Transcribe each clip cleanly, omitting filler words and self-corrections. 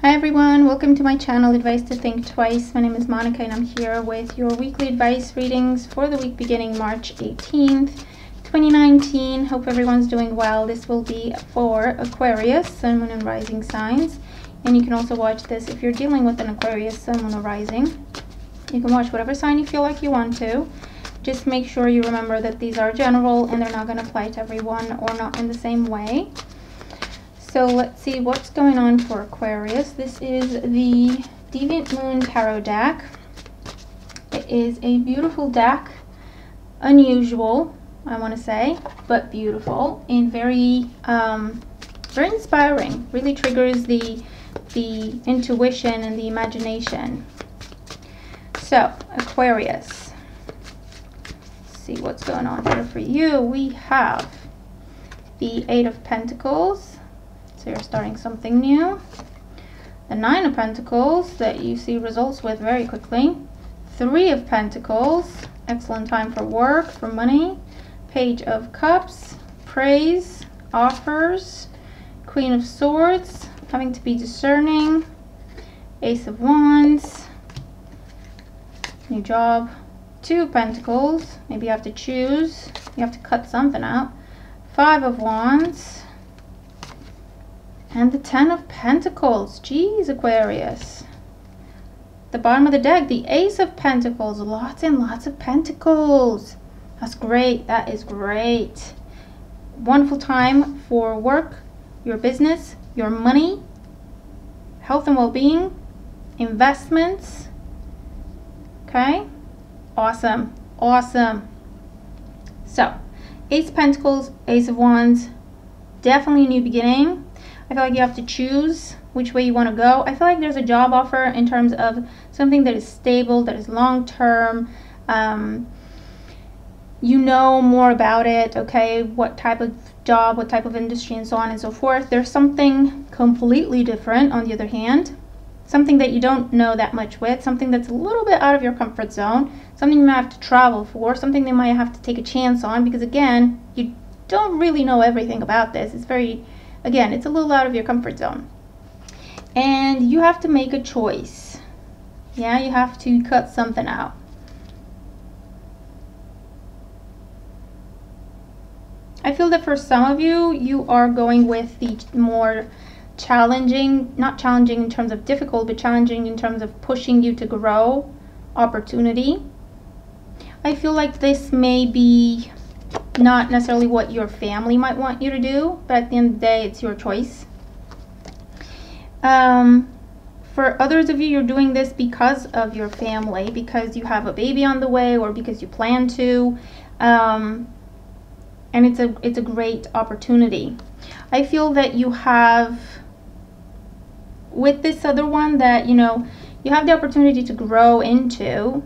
Hi everyone, welcome to my channel, Advice to Think Twice. My name is Monica and I'm here with your weekly advice readings for the week beginning March 18th, 2019. Hope everyone's doing well. This will be for Aquarius, Sun, Moon, and Rising signs. And you can also watch this if you're dealing with an Aquarius, Sun, Moon, or Rising. You can watch whatever sign you feel like you want to. Just make sure you remember that these are general and they're not going to apply to everyone or not in the same way. So let's see what's going on for Aquarius. This is the Deviant Moon Tarot deck. It is a beautiful deck, unusual, I want to say, but beautiful and very inspiring. Really triggers the intuition and the imagination. So Aquarius, let's see what's going on here for you. We have the Eight of Pentacles. So you're starting something new. The Nine of Pentacles that you see results with very quickly. Three of Pentacles, excellent time for work, for money. Page of Cups, praise, offers. Queen of Swords, having to be discerning. Ace of Wands, new job. Two of Pentacles, maybe you have to choose. You have to cut something out. Five of Wands. And the Ten of Pentacles. Geez, Aquarius. The bottom of the deck, the Ace of Pentacles. Lots and lots of pentacles. That's great. That is great. Wonderful time for work, your business, your money, health and well-being, investments. Okay? Awesome. Awesome. So, Ace of Pentacles, Ace of Wands. Definitely a new beginning. I feel like you have to choose which way you want to go. I feel like there's a job offer in terms of something that is stable, that is long-term. You know more about it, okay? What type of job, what type of industry, and so on and so forth. There's something completely different, on the other hand. Something that you don't know that much with. Something that's a little bit out of your comfort zone. Something you might have to travel for. Something they might have to take a chance on. Because, again, you don't really know everything about this. It's very... Again, it's a little out of your comfort zone. And you have to make a choice. Yeah, you have to cut something out. I feel that for some of you, you are going with the more challenging, not challenging in terms of difficult, but challenging in terms of pushing you to grow opportunity. I feel like this may be not necessarily what your family might want you to do, but at the end of the day, it's your choice. For others of you, you're doing this because of your family, because you have a baby on the way, or because you plan to, and it's a great opportunity. I feel that you have, with this other one, that you have the opportunity to grow into.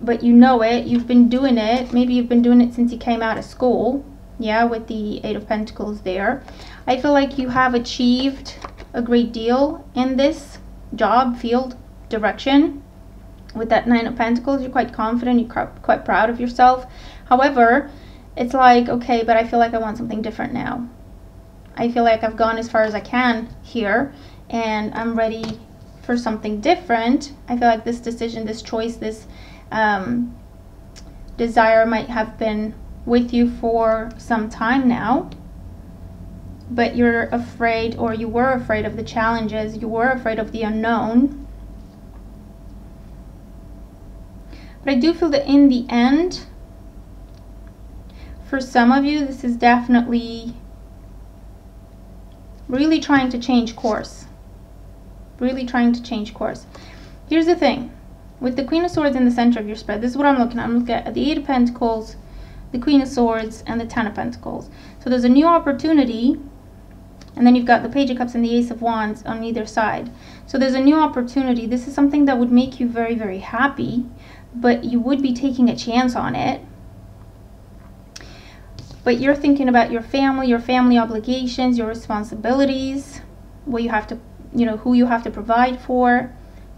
But you know it, you've been doing it, maybe you've been doing it since you came out of school, yeah, with the Eight of Pentacles there. I feel like you have achieved a great deal in this job, field, direction. With that Nine of Pentacles, you're quite confident, you're quite proud of yourself. However, it's like, okay, but I feel like I want something different now. I feel like I've gone as far as I can here, and I'm ready for something different. I feel like this decision, this choice, this desire might have been with you for some time now, but you're afraid, or you were afraid of the challenges, you were afraid of the unknown. But I do feel that in the end, for some of you, this is definitely really trying to change course. Really trying to change course. Here's the thing. With the Queen of Swords in the center of your spread, this is what I'm looking at. I'm looking at the Eight of Pentacles, the Queen of Swords, and the Ten of Pentacles. So there's a new opportunity, and then you've got the Page of Cups and the Ace of Wands on either side. So there's a new opportunity. This is something that would make you very, very happy, but you would be taking a chance on it. But you're thinking about your family obligations, your responsibilities, what you have to, who you have to provide for,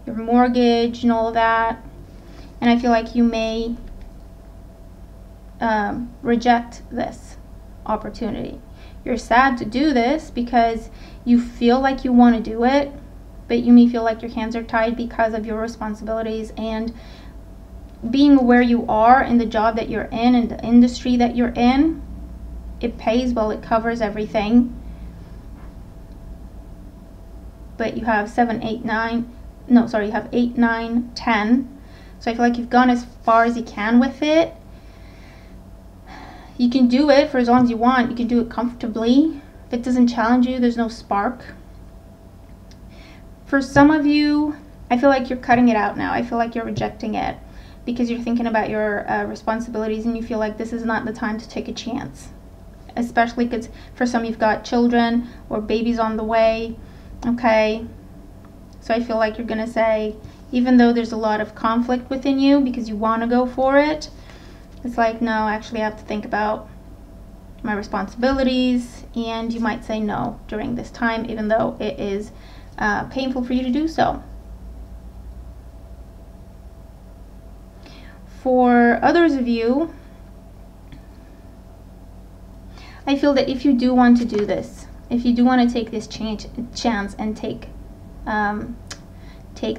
your mortgage and all of that. And I feel like you may reject this opportunity. You're sad to do this because you feel like you want to do it, but you may feel like your hands are tied because of your responsibilities, and being where you are in the job that you're in and the industry that you're in, it pays well, it covers everything. But you have 7, 8, 9, no, sorry, you have 8, 9, 10. So I feel like you've gone as far as you can with it. You can do it for as long as you want. You can do it comfortably. If it doesn't challenge you, there's no spark. For some of you, I feel like you're cutting it out now. I feel like you're rejecting it because you're thinking about your responsibilities, and you feel like this is not the time to take a chance. Especially because for some you've got children or babies on the way. Okay, so I feel like you're gonna say, even though there's a lot of conflict within you because you want to go for it, it's like, no, actually I have to think about my responsibilities, and you might say no during this time, even though it is painful for you to do so. For others of you, I feel that if you do want to do this, if you do want to take this chance and take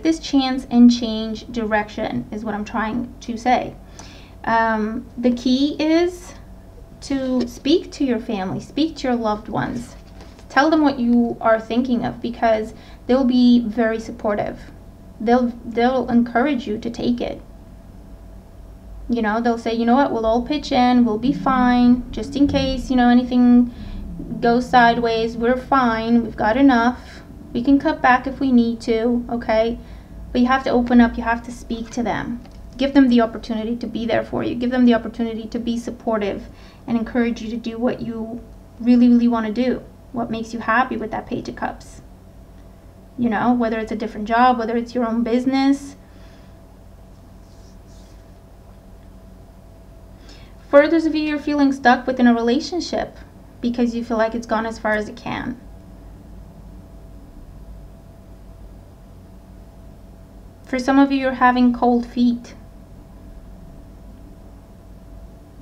this chance and change direction, is what I'm trying to say. The key is to speak to your family, speak to your loved ones. Tell them what you are thinking of, because they'll be very supportive. They'll encourage you to take it. You know, they'll say, you know what, we'll all pitch in, we'll be fine, just in case, you know, anything goes sideways, we're fine, we've got enough, we can cut back if we need to, okay? But you have to open up, you have to speak to them. Give them the opportunity to be there for you. Give them the opportunity to be supportive and encourage you to do what you really, really want to do, what makes you happy with that Page of Cups. You know, whether it's a different job, whether it's your own business. For others of you, you're feeling stuck within a relationship because you feel like it's gone as far as it can. For some of you, you're having cold feet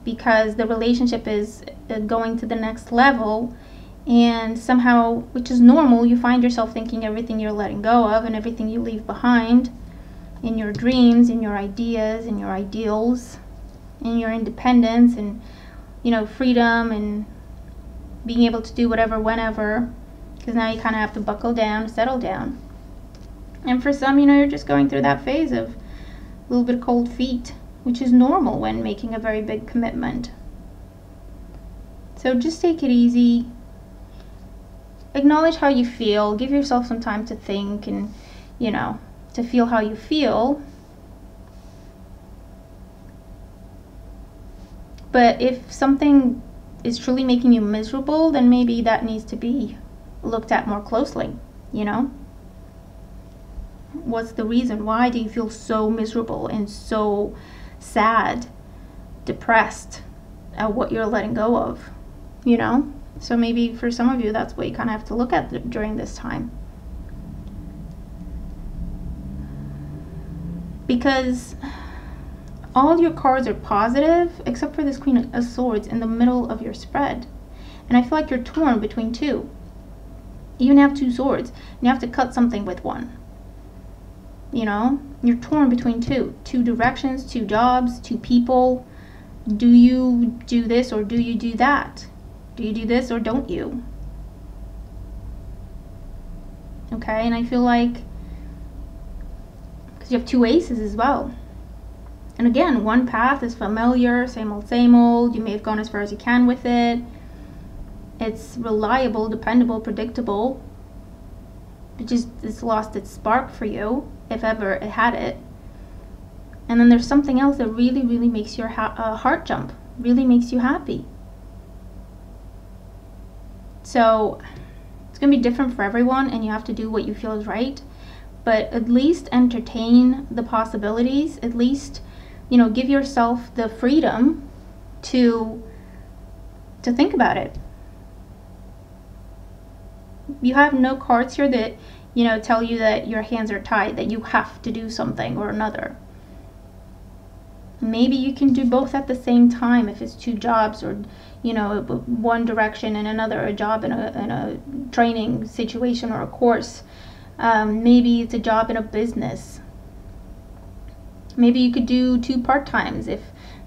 because the relationship is going to the next level, and somehow, which is normal, you find yourself thinking everything you're letting go of and everything you leave behind in your dreams, in your ideas, in your ideals, in your independence, and, you know, freedom, and being able to do whatever, whenever, because now you kind of have to buckle down, settle down. And for some, you know, you're just going through that phase of a little bit of cold feet, which is normal when making a very big commitment. So just take it easy. Acknowledge how you feel. Give yourself some time to think and, you know, to feel how you feel. But if something is truly making you miserable, then maybe that needs to be looked at more closely, you know? What's the reason? Why do you feel so miserable and so sad, depressed at what you're letting go of, you know? So maybe for some of you, that's what you kind of have to look at during this time. Because all your cards are positive, except for this Queen of Swords in the middle of your spread. And I feel like you're torn between two. You even have two swords, and you have to cut something with one. You know, you're torn between two directions, two jobs, two people. Do you do this or do you do that? Do you do this or don't you? Okay, and I feel like, because you have two aces as well. And again, one path is familiar, same old, you may have gone as far as you can with it. It's reliable, dependable, predictable. It's lost its spark for you, if ever it had it. And then there's something else that really, really makes your heart jump, really makes you happy. So it's going to be different for everyone, and you have to do what you feel is right. But at least entertain the possibilities. At least, you know, give yourself the freedom to think about it. You have no cards here that, you know, tell you that your hands are tied, that you have to do something or another. Maybe you can do both at the same time if it's 2 jobs, or one direction and another, a job in a training situation or a course. Maybe it's a job in a business. Maybe you could do 2 part-times if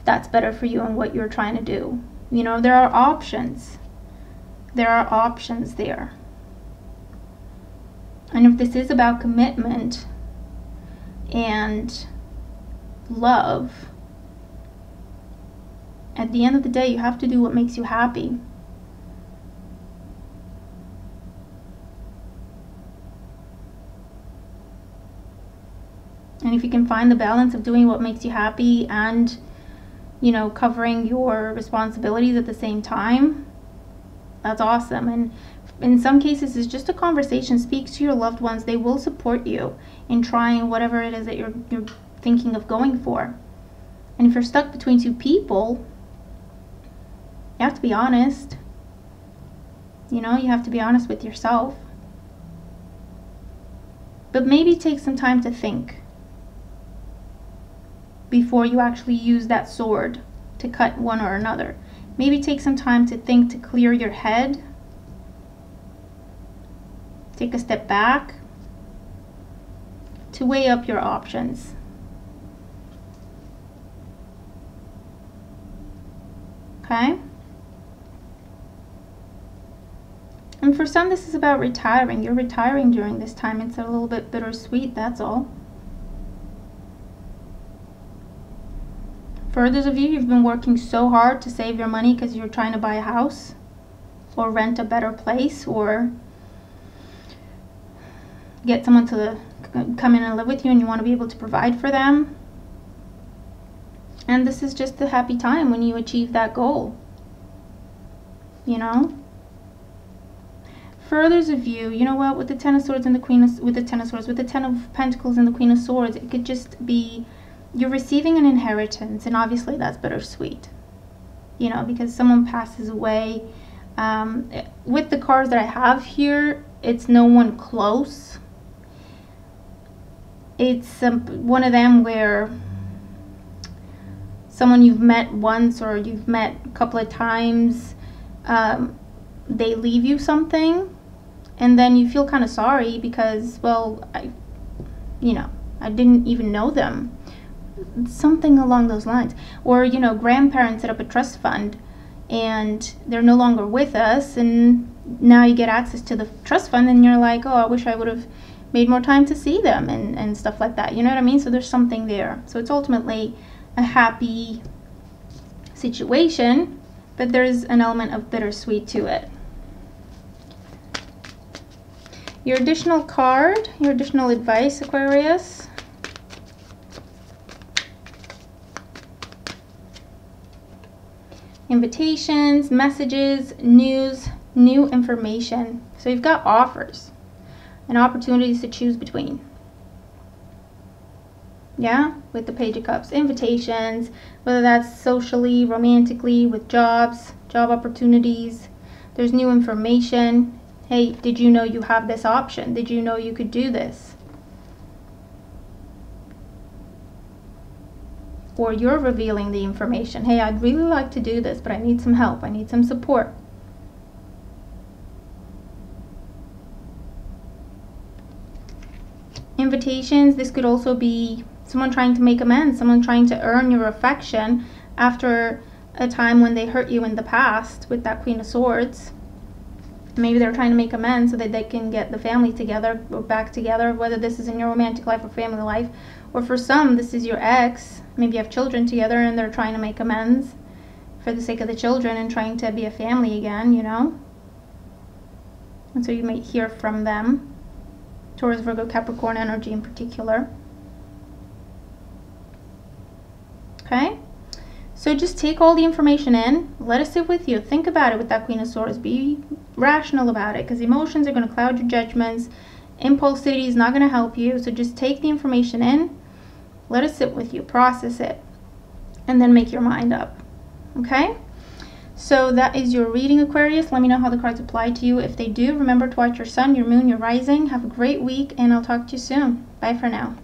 that's better for you and what you're trying to do. There are options. There are options there. And if this is about commitment and love, at the end of the day, you have to do what makes you happy. And if you can find the balance of doing what makes you happy and, covering your responsibilities at the same time, that's awesome. And in some cases, it's just a conversation. Speak to your loved ones. They will support you in trying whatever it is that you're thinking of going for. And if you're stuck between 2 people, you have to be honest. You have to be honest with yourself. But maybe take some time to think before you actually use that sword to cut one or another. Maybe take some time to think, to clear your head. Take a step back to weigh up your options. Okay? And for some, this is about retiring. You're retiring during this time. It's a little bit bittersweet, that's all. For others of you, you've been working so hard to save your money because you're trying to buy a house or rent a better place or get someone to come in and live with you, and you want to be able to provide for them. And this is just the happy time when you achieve that goal. For others of you, with the Ten of Swords and the with the Ten of Pentacles and the Queen of Swords, it could just be you're receiving an inheritance, and obviously that's bittersweet, because someone passes away. With the cards that I have here, it's no one close. It's one of them where someone you've met once or you've met a couple of times, they leave you something, and then you feel kind of sorry because, well, I didn't even know them. Something along those lines. Or, grandparents set up a trust fund and they're no longer with us, and now you get access to the trust fund and you're like, oh, I wish I would have made more time to see them and stuff like that. You know what I mean? So there's something there. So it's ultimately a happy situation, but there's an element of bittersweet to it. Your additional card, your additional advice, Aquarius. Invitations, messages, news, new information. So you've got offers and opportunities to choose between. Yeah, with the Page of Cups. Invitations, whether that's socially, romantically, with jobs, job opportunities. There's new information. Hey, did you know you have this option? Did you know you could do this? Or you're revealing the information. Hey, I'd really like to do this, but I need some help. I need some support. Invitations, this could also be someone trying to make amends, someone trying to earn your affection after a time when they hurt you in the past with that Queen of Swords. Maybe they're trying to make amends so that they can get the family together or back together, whether this is in your romantic life or family life. Or for some, this is your ex. Maybe you have children together and they're trying to make amends for the sake of the children and trying to be a family again, And so you might hear from them. Taurus, Virgo, Capricorn energy in particular. Okay? So just take all the information in, let it sit with you, think about it with that Queen of Swords, be rational about it, because emotions are going to cloud your judgments, impulsivity is not going to help you, so just take the information in, let it sit with you, process it, and then make your mind up. Okay? So that is your reading, Aquarius. Let me know how the cards apply to you. If they do, remember to watch your sun, your moon, your rising. Have a great week, and I'll talk to you soon. Bye for now.